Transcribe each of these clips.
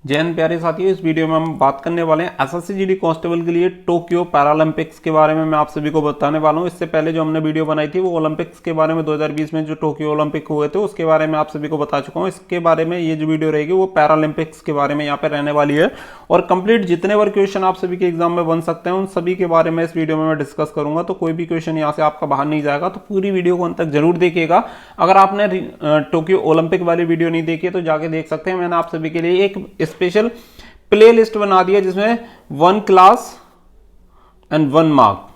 जय हिंद प्यारे साथियों, इस वीडियो में हम बात करने वाले हैं एसएससी जीडी कांस्टेबल के लिए टोक्यो पैरालंपिक्स के बारे में मैं आप सभी को बताने वाला हूं। इससे पहले जो हमने वीडियो बनाई थी वो ओलंपिक्स के बारे में 2020 में जो टोक्यो ओलंपिक हुए थे उसके बारे में आप सभी को बता चुका हूं। इसके बारे में ये जो वीडियो रहेगी वो पैरालंपिक्स के बारे में यहाँ पे रहने वाली है और कंप्लीट जितने बार क्वेश्चन आप सभी के एग्जाम में बन सकते हैं उन सभी के बारे में इस वीडियो में मैं डिस्कस करूंगा। तो कोई भी क्वेश्चन यहाँ से आपका बाहर नहीं जाएगा, तो पूरी वीडियो को अंत तक जरूर देखिएगा। अगर आपने टोक्यो ओलंपिक वाली वीडियो नहीं देखी है तो जाके देख सकते हैं। मैंने आप सभी के लिए एक स्पेशल प्ले लिस्ट बना दिया जिसमें 1 क्लास एंड 1 मार्क,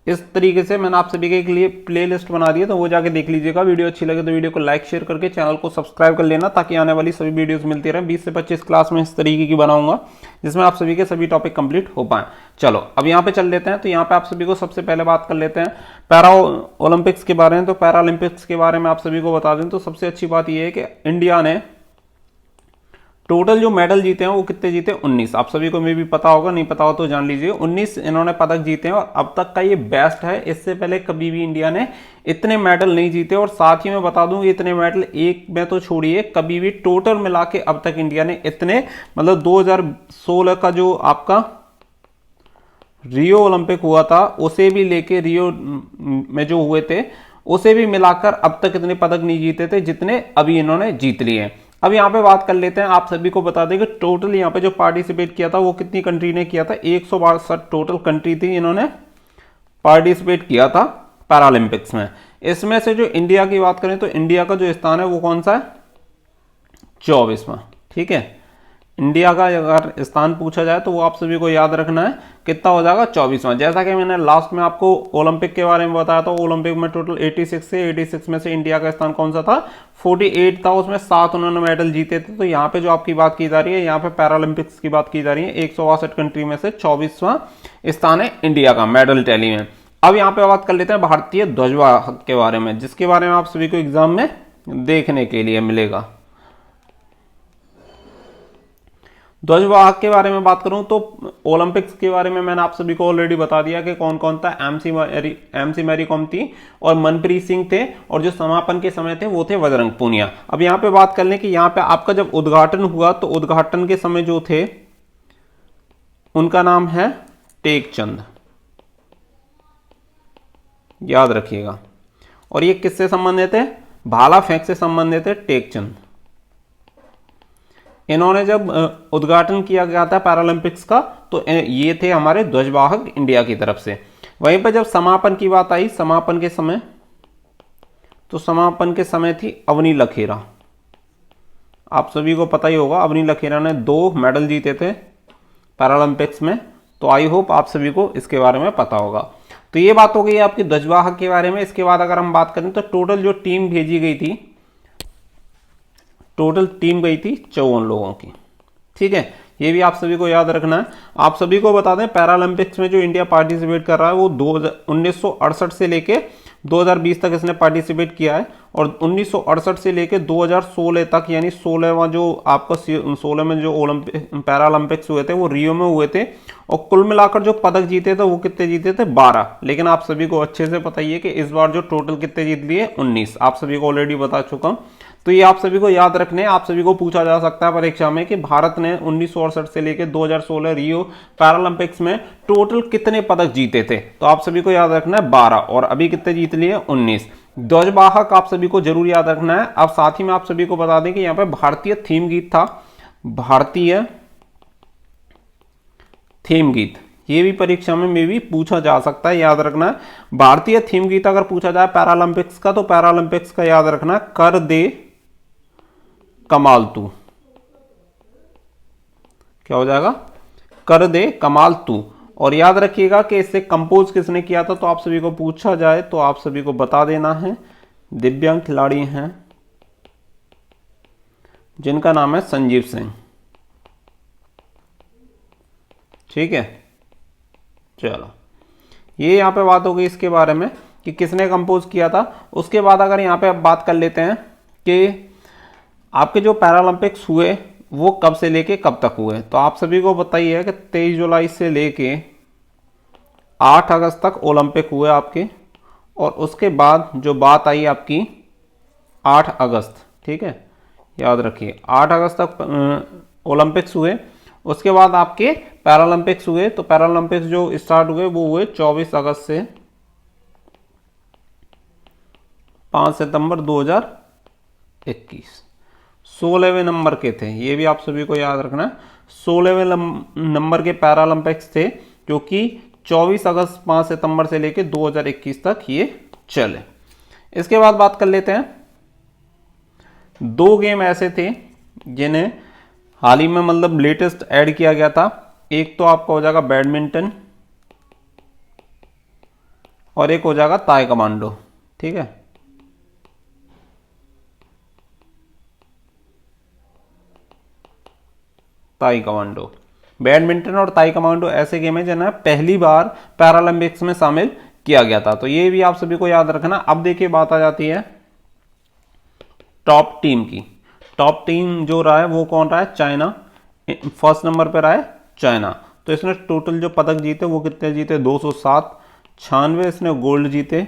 इस तरीके से मैंने आप सभी के लिए प्ले लिस्ट बना दिया, तो वो जाके देख लीजिएगा। वीडियो अच्छी लगे तो वीडियो को लाइक शेयर करके चैनल को सब्सक्राइब कर लेना ताकि आने वाली सभी वीडियोस मिलती रहे। 20 से 25 क्लास में इस तरीके की बनाऊंगा जिसमें आप सभी के सभी टॉपिक कंप्लीट हो पाए। चलो अब यहाँ पे चल लेते हैं। तो यहाँ पे आप सभी को सबसे पहले बात कर लेते हैं पैरा ओलंपिक्स के बारे में। तो पैरालंपिक्स के बारे में आप सभी को बता दें तो सबसे अच्छी बात यह है कि इंडिया ने टोटल जो मेडल जीते हैं वो कितने जीते? 19। आप सभी को मे भी पता होगा, नहीं पता हो तो जान लीजिए। 19 इन्होंने पदक जीते हैं और अब तक का ये बेस्ट है। इससे पहले कभी भी इंडिया ने इतने मेडल नहीं जीते। और साथ ही मैं बता दूं इतने मेडल एक में तो छोड़िए, कभी भी टोटल मिला के अब तक इंडिया ने इतने, मतलब 2016 का जो आपका रियो ओलंपिक हुआ था उसे भी लेके, रियो में जो हुए थे उसे भी मिलाकर अब तक इतने पदक नहीं जीते थे जितने अभी इन्होंने जीत लिए। अब यहाँ पे बात कर लेते हैं। आप सभी को बता दें कि टोटल यहाँ पे जो पार्टिसिपेट किया था वो कितनी कंट्री ने किया था? 162 टोटल कंट्री थी इन्होंने पार्टिसिपेट किया था पैरालंपिक्स में। इसमें से जो इंडिया की बात करें तो इंडिया का जो स्थान है वो कौन सा है? 24वां। ठीक है, इंडिया का अगर स्थान पूछा जाए तो वो आप सभी को याद रखना है, कितना हो जाएगा? 24वां। जैसा कि मैंने लास्ट में आपको ओलंपिक के बारे में बताया था, ओलंपिक में टोटल 86 में से इंडिया का स्थान कौन सा था? 48 था। उसमें 7 उन्होंने मेडल जीते थे। तो यहाँ पे जो आपकी बात की जा रही है, यहाँ पे पैरालंपिक्स की बात की जा रही है, 162 कंट्री में से 24वां स्थान है इंडिया का मेडल टैली में। अब यहाँ पे बात कर लेते हैं भारतीय ध्वजवाहक के बारे में, जिसके बारे में आप सभी को एग्जाम में देखने के लिए मिलेगा। ध्वजवाहक के बारे में बात करूं तो ओलंपिक्स के बारे में मैंने आप सभी को ऑलरेडी बता दिया कि कौन कौन था। एमसी मैरी कॉम थी और मनप्रीत सिंह थे, और जो समापन के समय थे वो थे बजरंग पूनिया। अब यहां पे बात कर लें कि यहां पे आपका जब उद्घाटन हुआ तो उद्घाटन के समय जो थे उनका नाम है टेकचंद, याद रखिएगा। और ये किससे संबंधित है? भाला फेंक से संबंधित है टेकचंद। इन्होंने जब उद्घाटन किया गया था पैरालंपिक्स का तो ये थे हमारे ध्वजवाहक इंडिया की तरफ से। वहीं पर जब समापन की बात आई, समापन के समय, तो समापन के समय थी अवनी लखेरा। आप सभी को पता ही होगा, अवनी लखेरा ने 2 मेडल जीते थे पैरालंपिक्स में। तो आई होप आप सभी को इसके बारे में पता होगा। तो ये बात हो गई आपकी ध्वजवाहक के बारे में। इसके बाद अगर हम बात करें तो टोटल जो टीम भेजी गई थी, टोटल टीम गई थी 54 लोगों की। ठीक है, ये भी आप सभी को याद रखना है। आप सभी को बता दें पैरालंपिक्स में जो इंडिया पार्टिसिपेट कर रहा है वो 1968 से लेके 2020 तक इसने पार्टिसिपेट किया है। और 1968 से लेके 2016 तक, यानी 16वां जो आपका 16 में जो ओलंपिक पैरालंपिक्स हुए थे वो रियो में हुए थे। और कुल मिलाकर जो पदक जीते थे वो कितने जीते थे? 12। लेकिन आप सभी को अच्छे से पता ही है कि इस बार जो टोटल कितने जीत लिए? 19। आप सभी को ऑलरेडी बता चुका हूं। तो ये आप सभी को याद रखने हैं। आप सभी को पूछा जा सकता है परीक्षा में कि भारत ने 1968 से लेकर 2016 रियो पैरालंपिक्स में टोटल कितने पदक जीते थे? तो आप सभी को याद रखना है 12, और अभी कितने जीत लिए? 19। ध्वजवाहक आप सभी को जरूर याद रखना है। अब साथ ही में आप सभी को बता दें कि यहाँ पे भारतीय थीम गीत था, भारतीय थीम गीत। ये भी परीक्षा में भी पूछा जा सकता है, याद रखना है। भारतीय थीम गीत अगर पूछा जाए पैरालंपिक्स का तो पैरालंपिक्स का याद रखना, कर दे कमाल तू। क्या हो जाएगा? कर दे कमाल तू। और याद रखिएगा कि इसे कंपोज किसने किया था। तो आप सभी को पूछा जाए तो आप सभी को बता देना है, दिव्यांग खिलाड़ी हैं जिनका नाम है संजीव सिंह। ठीक है, चलो ये यहां पे बात हो गई इसके बारे में कि किसने कंपोज किया था। उसके बाद अगर यहां पे बात कर लेते हैं कि आपके जो पैरालंपिक्स हुए वो कब से लेके कब तक हुए, तो आप सभी को बताइए कि 23 जुलाई से लेके 8 अगस्त तक ओलंपिक हुए आपके। और उसके बाद जो बात आई आपकी 8 अगस्त, ठीक है, याद रखिए 8 अगस्त तक ओलंपिक्स हुए। उसके बाद आपके पैरालंपिक्स हुए। तो पैरालंपिक्स जो स्टार्ट हुए वो हुए 24 अगस्त से 5 सितंबर 2021। 16वें नंबर के थे, ये भी आप सभी को याद रखना है। 16वें नंबर के पैरालंपिक्स थे जो कि 24 अगस्त 5 सितंबर से लेकर 2021 तक ये चले। इसके बाद बात कर लेते हैं, दो गेम ऐसे थे जिन्हें हाल ही में मतलब लेटेस्ट ऐड किया गया था। एक तो आपका हो जाएगा बैडमिंटन और एक हो जाएगा ताइक्वांडो। ठीक है, ताइक्वांडो, बैडमिंटन और ताइक्वांडो ऐसे गेम है जिन्हें पहली बार पैरालंपिक्स में शामिल किया गया था। तो ये भी आप सभी को याद रखना। अब देखिए बात आ जाती है टॉप टीम की। टॉप टीम जो रहा है वो कौन रहा है? चाइना। फर्स्ट नंबर पर रहा है चाइना। तो इसने टोटल जो पदक जीते वो कितने जीते? 207। 96 इसने गोल्ड जीते,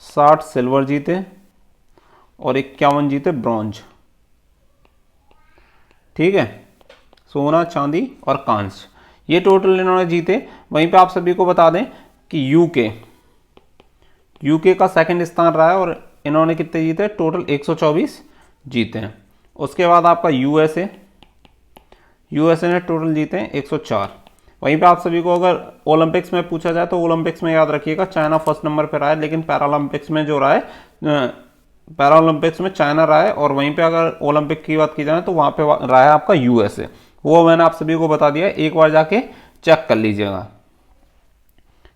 60 सिल्वर जीते और 51 जीते ब्रॉन्ज। ठीक है, सोना, चांदी और कांस्य, ये टोटल इन्होंने जीते। वहीं पे आप सभी को बता दें कि यूके का सेकंड स्थान रहा है और इन्होंने कितने जीते? टोटल 124 जीते हैं। उसके बाद आपका यूएसए ने टोटल जीते हैं 104। वहीं पे आप सभी को अगर ओलंपिक्स में पूछा जाए तो ओलंपिक्स में याद रखिएगा चाइना फर्स्ट नंबर पर रहा है, लेकिन पैरालंपिक्स में जो रहा है पैरालंपिक्स में चाइना रहा है। और वहीं पे अगर ओलंपिक की बात की जाए तो वहां पे रहा है आपका यूएसए। वो मैंने आप सभी को बता दिया, एक बार जाके चेक कर लीजिएगा।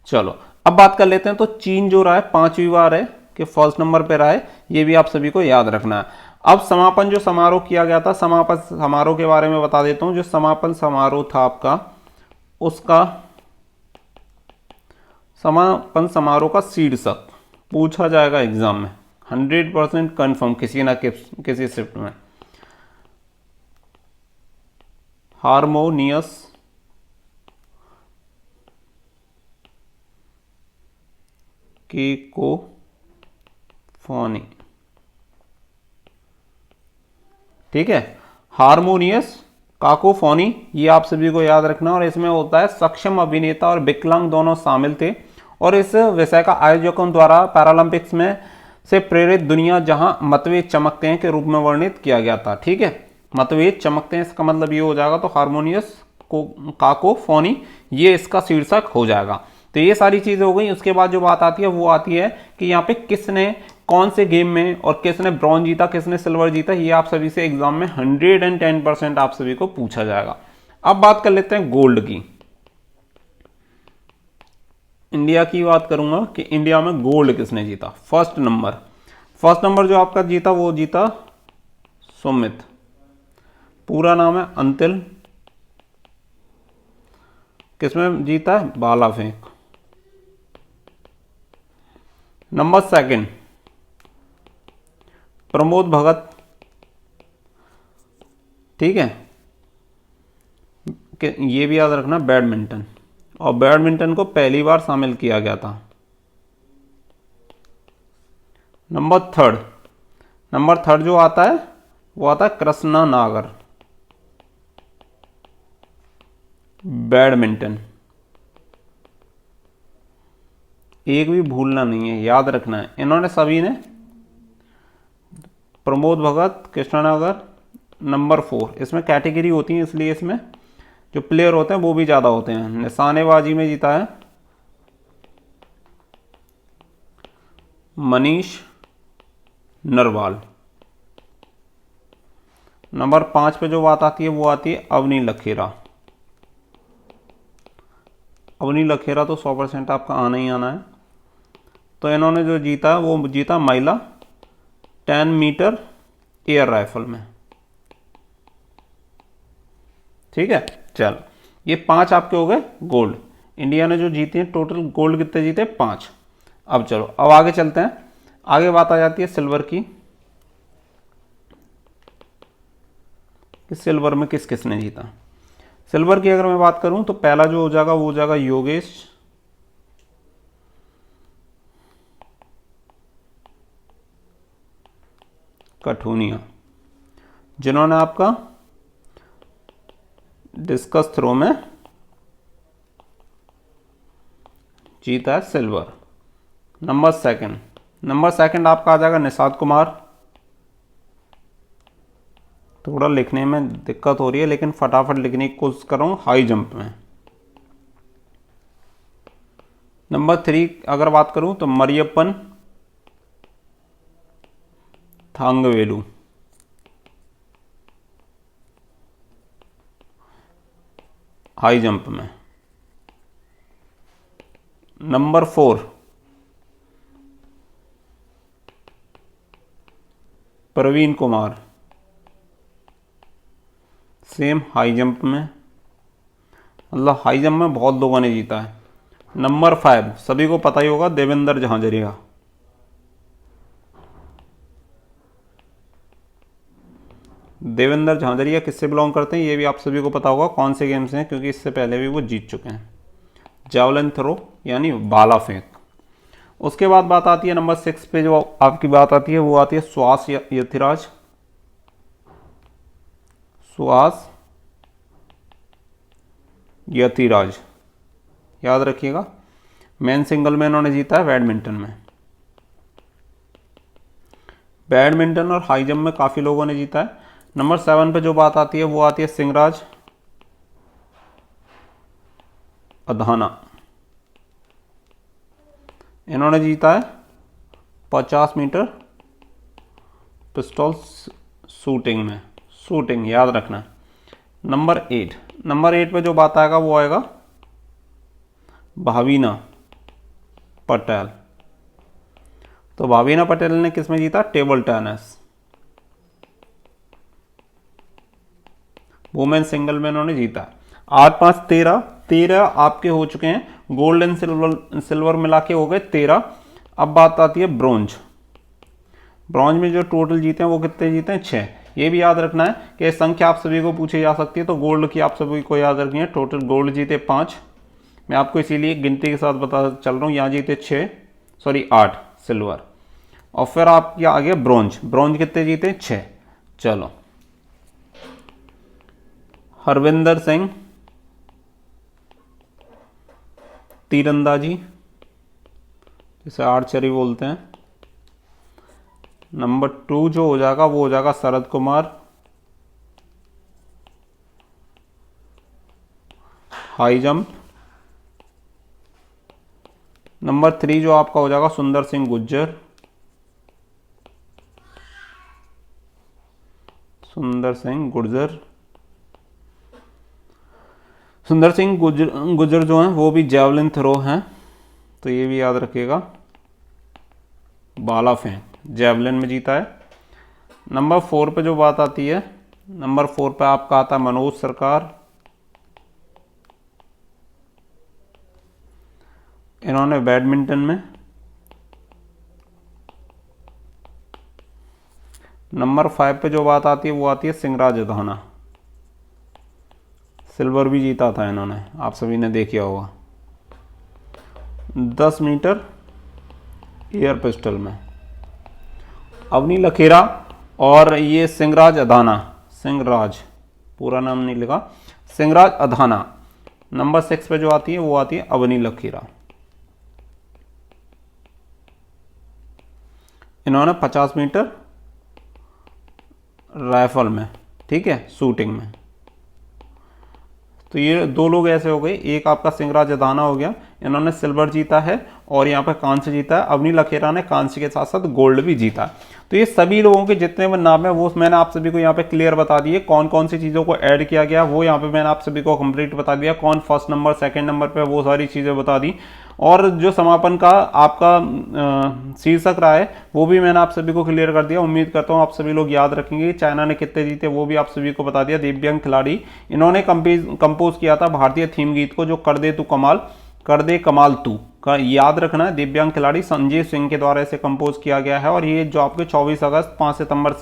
चलो अब बात कर लेते हैं। तो चीन जो रहा है 5वीं बार है कि फर्स्ट नंबर पे रहा है, ये भी आप सभी को याद रखना है। अब समापन जो समारोह किया गया था, समापन समारोह के बारे में बता देता हूं। जो समापन समारोह था आपका, उसका समापन समारोह का शीर्षक पूछा जाएगा एग्जाम में, 100% कन्फर्म किसी ना किसी शिफ्ट में। हारमोनियस केकोफोनी। ठीक है, हारमोनियस काकोफोनी, ये आप सभी को याद रखना। और इसमें होता है सक्षम अभिनेता और विकलांग दोनों शामिल थे। और इस विषय का आयोजकों द्वारा पैरालंपिक्स में से प्रेरित दुनिया जहां मतभेद चमकते हैं के रूप में वर्णित किया गया था। ठीक है, मतभेद चमकते हैं इसका मतलब ये हो जाएगा। तो हारमोनियस काकोफोनी ये इसका शीर्षक हो जाएगा। तो ये सारी चीजें हो गई। उसके बाद जो बात आती है वो आती है कि यहाँ पे किसने कौन से गेम में और किसने ब्रॉन्ज जीता, किसने सिल्वर जीता, ये आप सभी से एग्जाम में 110% आप सभी को पूछा जाएगा। अब बात कर लेते हैं गोल्ड की। इंडिया की बात करूंगा कि इंडिया में गोल्ड किसने जीता। फर्स्ट नंबर जो आपका जीता वो जीता सुमित, पूरा नाम है अंतिल। किसमें जीता है? भाला फेंक। Number second Pramod Bhagat. ठीक है, ये भी याद रखना बैडमिंटन, और बैडमिंटन को पहली बार शामिल किया गया था। नंबर थर्ड जो आता है वो आता है कृष्णा नागर, बैडमिंटन। एक भी भूलना नहीं है, याद रखना है। इन्होंने सभी ने प्रमोद भगत, कृष्णा नागर। नंबर 4 इसमें कैटेगरी होती है, इसलिए इसमें जो प्लेयर होते हैं वो भी ज़्यादा होते हैं। निशानेबाजी में जीता है मनीष नरवाल। नंबर 5 पे जो बात आती है वो आती है अवनी लखेरा। अवनी लखेरा तो 100% आपका आना ही आना है। तो इन्होंने जो जीता वो जीता महिला 10 मीटर एयर राइफल में। ठीक है, चल ये 5 आपके हो गए गोल्ड। इंडिया ने जो जीते हैं टोटल गोल्ड कितने जीते? 5। अब चलो अब आगे चलते हैं। आगे बात आ जाती है सिल्वर की, कि सिल्वर में किस किसने जीता। सिल्वर की अगर मैं बात करूं तो पहला जो हो जाएगा वो हो जाएगा योगेश कठुनिया। जिन्होंने आपका डिस्कस थ्रो में जीता है सिल्वर। नंबर सेकंड आपका आ जाएगा निषाद कुमार। थोड़ा लिखने में दिक्कत हो रही है लेकिन फटाफट लिखने की कोशिश कर रहा हूँ, हाई जंप में। नंबर 3 अगर बात करूं तो मरियप्पन थांगवेलु, हाई जंप में। Number 4 Praveen Kumar, same high jump में, मतलब हाई जंप में बहुत लोगों ने जीता है। नंबर 5 सभी को पता ही होगा, देवेंद्र झांझरिया। देवेंद्र झांझरिया किससे बिलोंग करते हैं ये भी आप सभी को पता होगा कौन से गेम से हैं, क्योंकि इससे पहले भी वो जीत चुके हैं। जावलिन थ्रो यानी भाला फेंक। उसके बाद बात आती है नंबर 6 पे, जो आपकी बात आती है वो आती है सुहास यतिराज। सुहास यतिराज, याद रखिएगा। मेन सिंगल में इन्होंने जीता है बैडमिंटन में। बैडमिंटन और हाई जंप में काफ़ी लोगों ने जीता है। नंबर 7 पे जो बात आती है वो आती है सिंहराज अधाना। इन्होंने जीता है 50 मीटर पिस्टल शूटिंग में, शूटिंग याद रखना। नंबर 8 पे जो बात आएगा वो आएगा भावीना पटेल। तो भावीना पटेल ने किस में जीता? Table tennis. वुमेन सिंगल में इन्होंने जीता। 8, 5, 13 आपके हो चुके हैं। गोल्ड एंड सिल्वर मिला के हो गए 13। अब बात आती है ब्रॉन्ज। ब्रॉन्ज में जो टोटल जीते हैं वो कितने जीते हैं? 6। ये भी याद रखना है कि संख्या आप सभी को पूछी जा सकती है, तो गोल्ड की आप सभी को याद रखनी है। टोटल गोल्ड जीते 5। मैं आपको इसीलिए गिनती के साथ बता चल रहा हूँ। यहाँ जीते 8 सिल्वर। और फिर आपके आगे ब्रॉन्ज कितने जीते? 6। चलो, हरविंदर सिंह तीरंदाजी, जिसे आर्चरी बोलते हैं। नंबर 2 जो हो जाएगा वो हो जाएगा Sharad Kumar, high jump. Number 3 जो आपका हो जाएगा सुंदर सिंह गुर्जर, सुंदर सिंह गुर्जर जो हैं वो भी जैवलिन थ्रो हैं, तो ये भी याद रखिएगा। भाला फेंक जैवलिन में जीता है। नंबर 4 पे जो बात आती है, नंबर 4 पे आपका आता है मनोज सरकार। इन्होंने बैडमिंटन में। नंबर 5 पे जो बात आती है वो आती है सिंहराज अधाना। सिल्वर भी जीता था इन्होंने, आप सभी ने देखा होगा 10 मीटर एयर पिस्टल में। अवनी लखेरा और ये सिंहराज अधाना, सिंहराज पूरा नाम नहीं लिखा, सिंहराज अधाना। नंबर 6 पे जो आती है वो आती है अवनी लखेरा। इन्होंने 50 मीटर राइफल में, ठीक है, शूटिंग में। तो ये 2 लोग ऐसे हो गए। एक आपका सिंहराज अधाना हो गया, इन्होंने सिल्वर जीता है और यहाँ पर कांस्य जीता है। अवनी लखेरा ने कांस्य के साथ साथ गोल्ड भी जीता है। तो ये सभी लोगों के जितने भी नाम है वो मैंने आप सभी को यहाँ पे क्लियर बता दिए। कौन कौन सी चीज़ों को ऐड किया गया वो यहाँ पे मैंने आप सभी को कंप्लीट बता दिया। कौन फर्स्ट नंबर सेकंड नंबर पे, वो सारी चीज़ें बता दी। और जो समापन का आपका शीर्षक रहा है वो भी मैंने आप सभी को क्लियर कर दिया। उम्मीद करता हूँ आप सभी लोग याद रखेंगे। चाइना ने कितने जीते वो भी आप सभी को बता दिया। दिव्यांग खिलाड़ी, इन्होंने कंपोज किया था भारतीय थीम गीत को, जो कर दे तू कमाल, कर दे कमाल तू का, याद रखना है। दिव्यांग खिलाड़ी संजय सिंह के द्वारा इसे कंपोज किया गया है। और ये जो आपके 24 अगस्त 5 सितंबर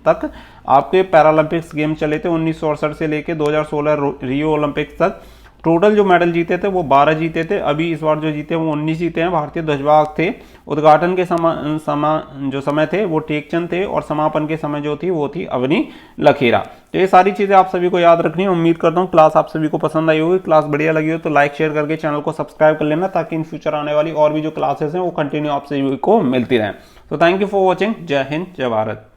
तक आपके पैरालंपिक्स गेम चले थे 1968 से लेकर 2016 रियो ओलंपिक्स तक। टोटल जो मेडल जीते थे वो 12 जीते थे, अभी इस बार जो जीते वो 19 जीते हैं। भारतीय ध्वजवाहक थे। उद्घाटन के जो समय थे वो टेकचंद थे और समापन के समय जो थी वो थी अवनी लखेरा। तो ये सारी चीज़ें आप सभी को याद रखनी है। उम्मीद करता हूँ क्लास आप सभी को पसंद आई होगी। क्लास बढ़िया लगी हो तो लाइक शेयर करके चैनल को सब्सक्राइब कर लेना, ताकि इन फ्यूचर आने वाली और भी जो क्लासेस हैं वो कंटिन्यू आप सभी को मिलती रहें। तो थैंक यू फॉर वॉचिंग। जय हिंद, जय भारत।